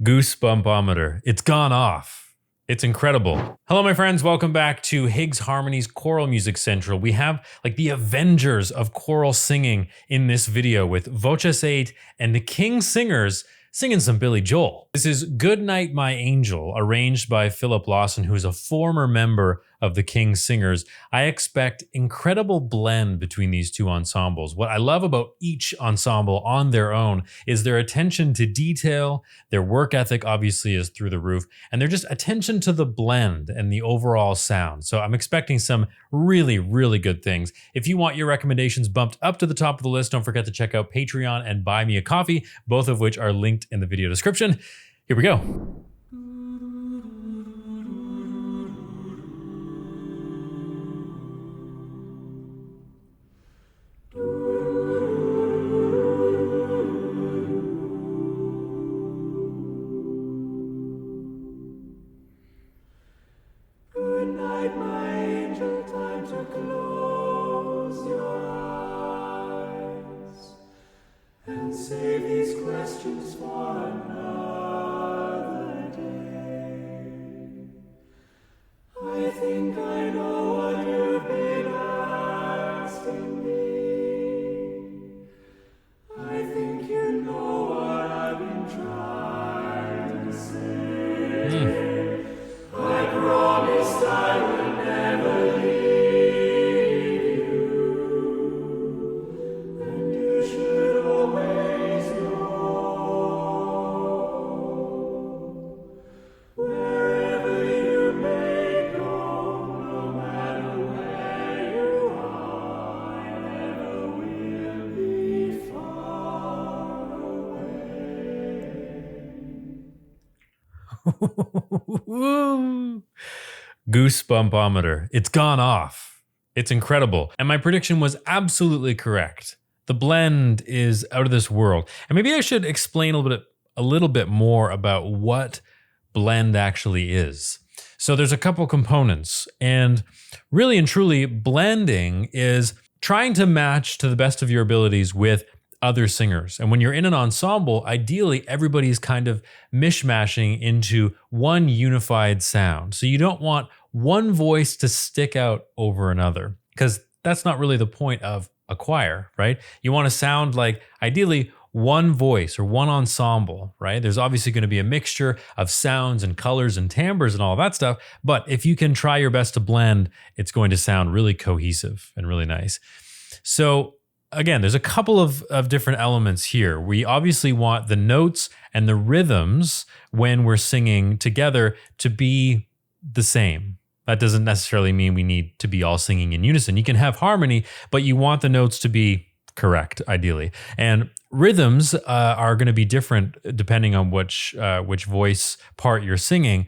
Goosebumpometer. It's gone off. It's incredible. Hello, my friends. Welcome back to Higgs Harmonies Choral Music Central. We have like the Avengers of choral singing in this video with Voces8 and the King Singers singing some Billy Joel. This is Good Night, My Angel, arranged by Philip Lawson, who is a former member of the King Singers. I expect incredible blend between these two ensembles. What I love about each ensemble on their own is their attention to detail. Their work ethic obviously is through the roof, and they're just attention to the blend and the overall sound. So I'm expecting some really, really good things. If you want your recommendations bumped up to the top of the list, don't forget to check out Patreon and Buy Me a Coffee, both of which are linked in the video description. Here we go. Good night, my angel, time to close your eyes and save these questions for another day. I think I know what you've been asking me. I think you know what I've been trying to say. I promised I would never leave you, and you should always know. Wherever you may go, no matter where you are, I never will be far away. Goosebumpometer. It's gone off. It's incredible. And my prediction was absolutely correct. The blend is out of this world. And maybe I should explain a little bit more about what blend actually is. So there's a couple components, and really and truly, blending is trying to match to the best of your abilities with other singers. And when you're in an ensemble, ideally everybody's kind of mishmashing into one unified sound. So you don't want one voice to stick out over another, because that's not really the point of a choir, right? You want to sound like ideally one voice or one ensemble, right? There's obviously going to be a mixture of sounds and colors and timbres and all that stuff. But if you can try your best to blend, it's going to sound really cohesive and really nice. So again, there's a couple of different elements here. We obviously want the notes and the rhythms when we're singing together to be the same. That doesn't necessarily mean we need to be all singing in unison. You can have harmony, but you want the notes to be correct, ideally. And rhythms are going to be different depending on which voice part you're singing,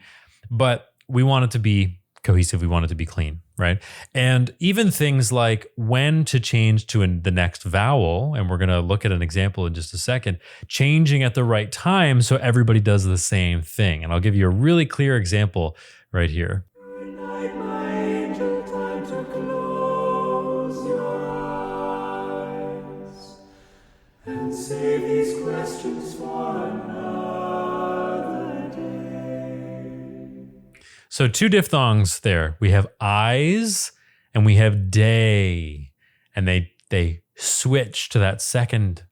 but we want it to be cohesive. We want it to be clean, right? And even things like when to change to the next vowel, and we're going to look at an example in just a second, changing at the right time so everybody does the same thing. And I'll give you a really clear example right here. Good night, my angel, time to close your eyes and save these questions for another day. So two diphthongs there. We have eyes and we have day. And they switch to that second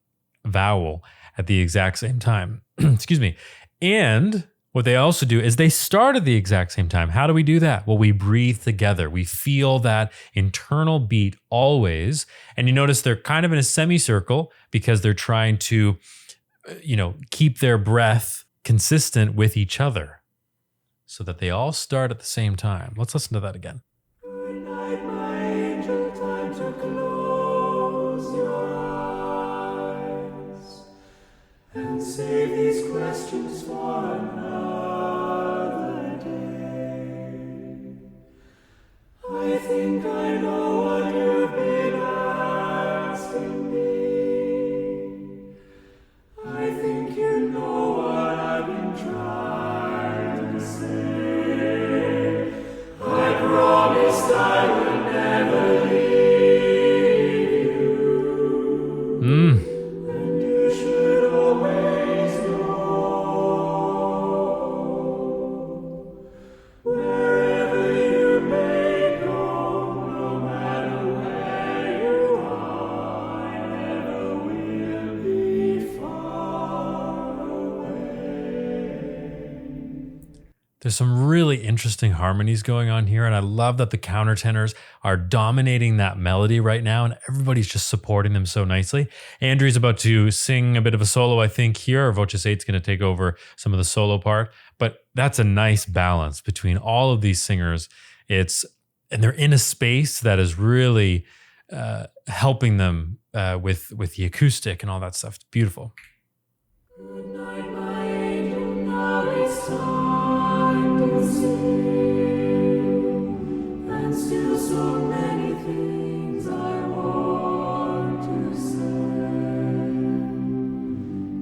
vowel at the exact same time. Excuse me. And what they also do is they start at the exact same time. How do we do that? Well, we breathe together. We feel that internal beat always. And you notice they're kind of in a semicircle because they're trying to, keep their breath consistent with each other so that they all start at the same time. Let's listen to that again. Good night, my angel, time to close your eyes and save these questions for another day. I think I know what you've been asking me. I think you know what I've been trying to say. I promised I would never leave you. And you should There's some really interesting harmonies going on here. And I love that the countertenors are dominating that melody right now. And everybody's just supporting them so nicely. Andrew's about to sing a bit of a solo, I think, here. Or Voces8's going to take over some of the solo part. But that's a nice balance between all of these singers. And they're in a space that is really helping them with the acoustic and all that stuff. It's beautiful. Good night, my angel, now it's time to sing, and still so many things I want to say.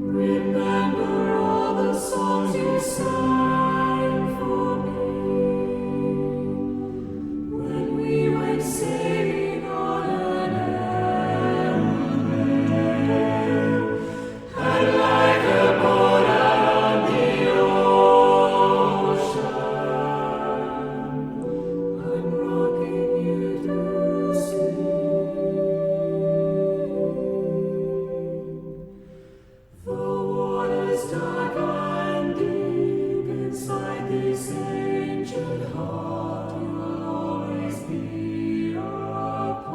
Remember all the songs you sang for me, when we went sailing on an aeroplane, and like a boat out on the ocean, I'm rocking you to sleep. The water's dark and deep inside this ancient heart. You'll always be a part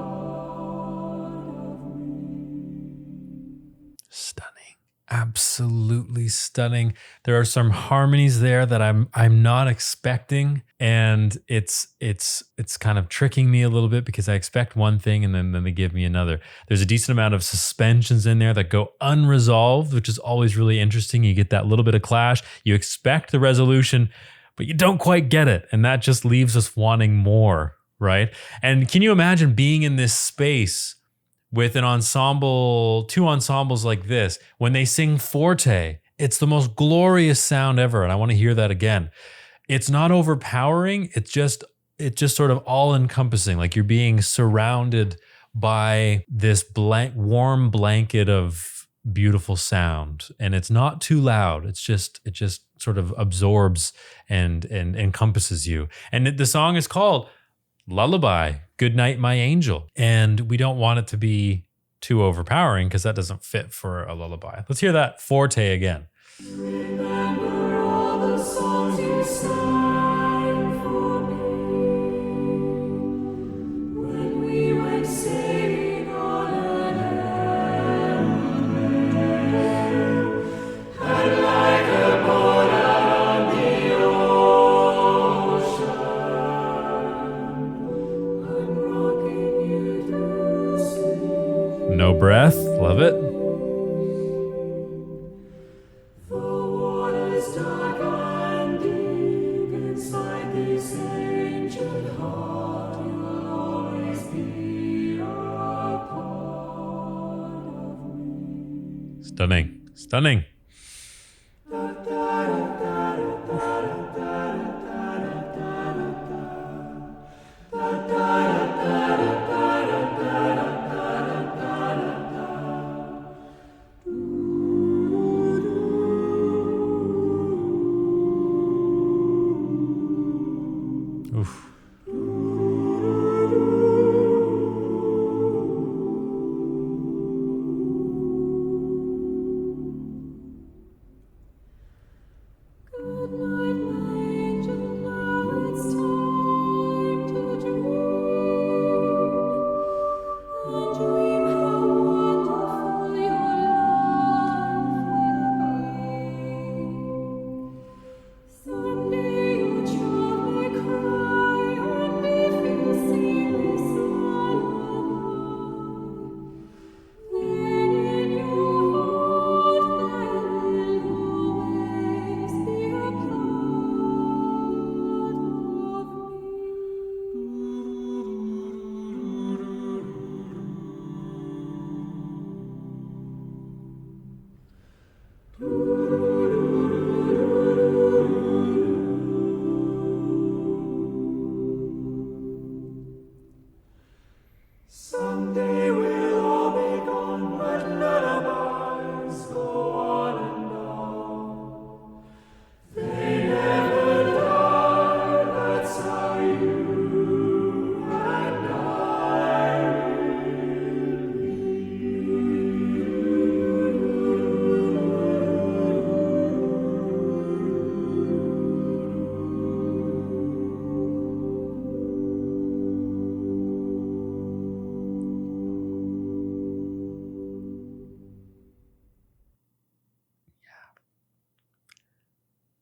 of me. Stunning. Absolutely stunning. There are some harmonies there that I'm not expecting, and it's kind of tricking me a little bit because I expect one thing and then they give me another. There's a decent amount of suspensions in there that go unresolved, which is always really interesting. You get that little bit of clash. You expect the resolution, but you don't quite get it, and that just leaves us wanting more, right? And can you imagine being in this space with an ensemble, two ensembles like this? When they sing forte, it's the most glorious sound ever. And I want to hear that again. It's not overpowering. It's just sort of all encompassing. Like you're being surrounded by this warm blanket of beautiful sound. And it's not too loud. It just sort of absorbs and encompasses you. And the song is called Lullaby, Good Night, My Angel. And we don't want it to be too overpowering because that doesn't fit for a lullaby. Let's hear that forte again. Remember all the songs you sang for me, when we went sailing on an aeroplane, and like a boat out on the ocean, I'm rocking you to sleep. No breath. Love it. The water's dark and deep inside this ancient heart. You'll always be a part of me. Stunning. Stunning. Oof.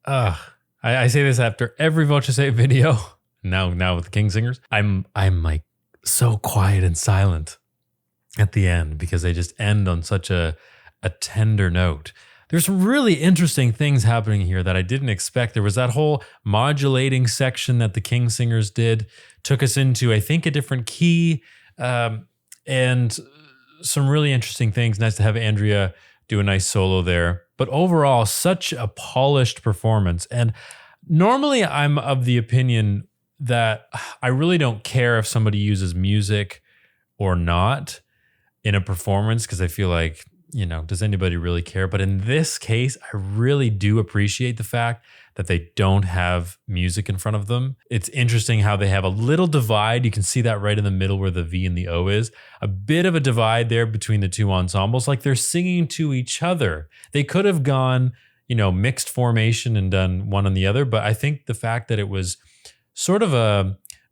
I say this after every Voces8 video. Now with the King Singers, I'm like so quiet and silent at the end because they just end on such a tender note. There's some really interesting things happening here that I didn't expect. There was that whole modulating section that the King Singers did, took us into, I think, a different key, and some really interesting things. Nice to have Andrea do a nice solo there. But overall, such a polished performance. And normally I'm of the opinion that I really don't care if somebody uses music or not in a performance, because I feel like, does anybody really care? But in this case, I really do appreciate the fact that they don't have music in front of them. It's interesting how they have a little divide. You can see that right in the middle where the V and the O is. A bit of a divide there between the two ensembles, like they're singing to each other. They could have gone, mixed formation and done one on the other, but I think the fact that it was sort of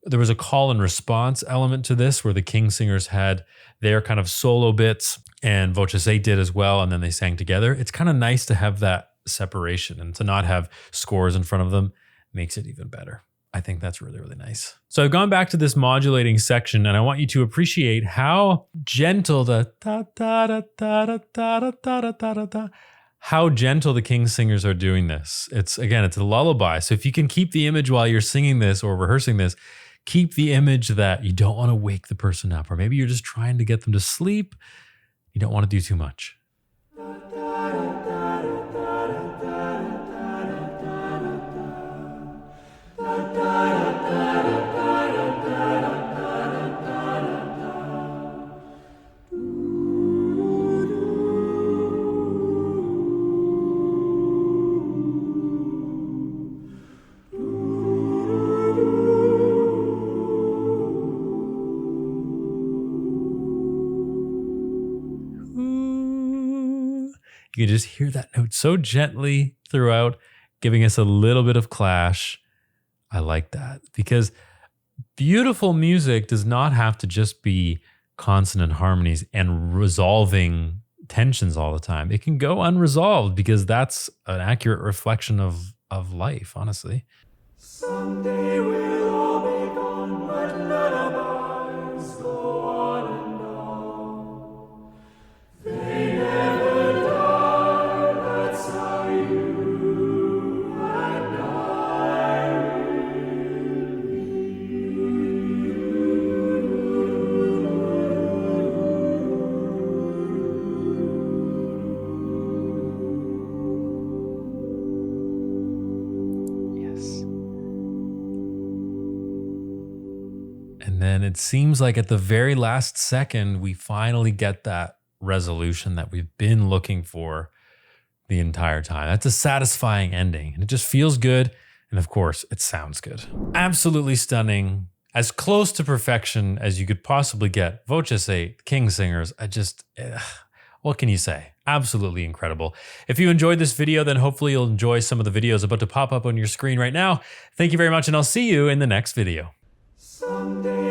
there was a call and response element to this where the King Singers had their kind of solo bits and Voces8 did as well, and then they sang together. It's kind of nice to have that separation, and to not have scores in front of them makes it even better. I think that's really, really nice. So I've gone back to this modulating section, and I want you to appreciate how gentle the how gentle the King Singers are doing this. It's a lullaby. So if you can keep the image while you're singing this or rehearsing this, keep the image that you don't want to wake the person up, or maybe you're just trying to get them to sleep. You don't want to do too much. You can just hear that note so gently throughout, giving us a little bit of clash. I like that, because beautiful music does not have to just be consonant harmonies and resolving tensions all the time. It can go unresolved, because that's an accurate reflection of life, honestly. Someday we'll all be gone, but lullabies go on and on. They never die, that's how you and I will be. Yes. And then it seems like at the very last second, we finally get that resolution that we've been looking for the entire time. That's a satisfying ending, and it just feels good. And of course, it sounds good. Absolutely stunning. As close to perfection as you could possibly get. Voces8, King Singers, what can you say? Absolutely incredible. If you enjoyed this video, then hopefully you'll enjoy some of the videos about to pop up on your screen right now. Thank you very much, and I'll see you in the next video. Someday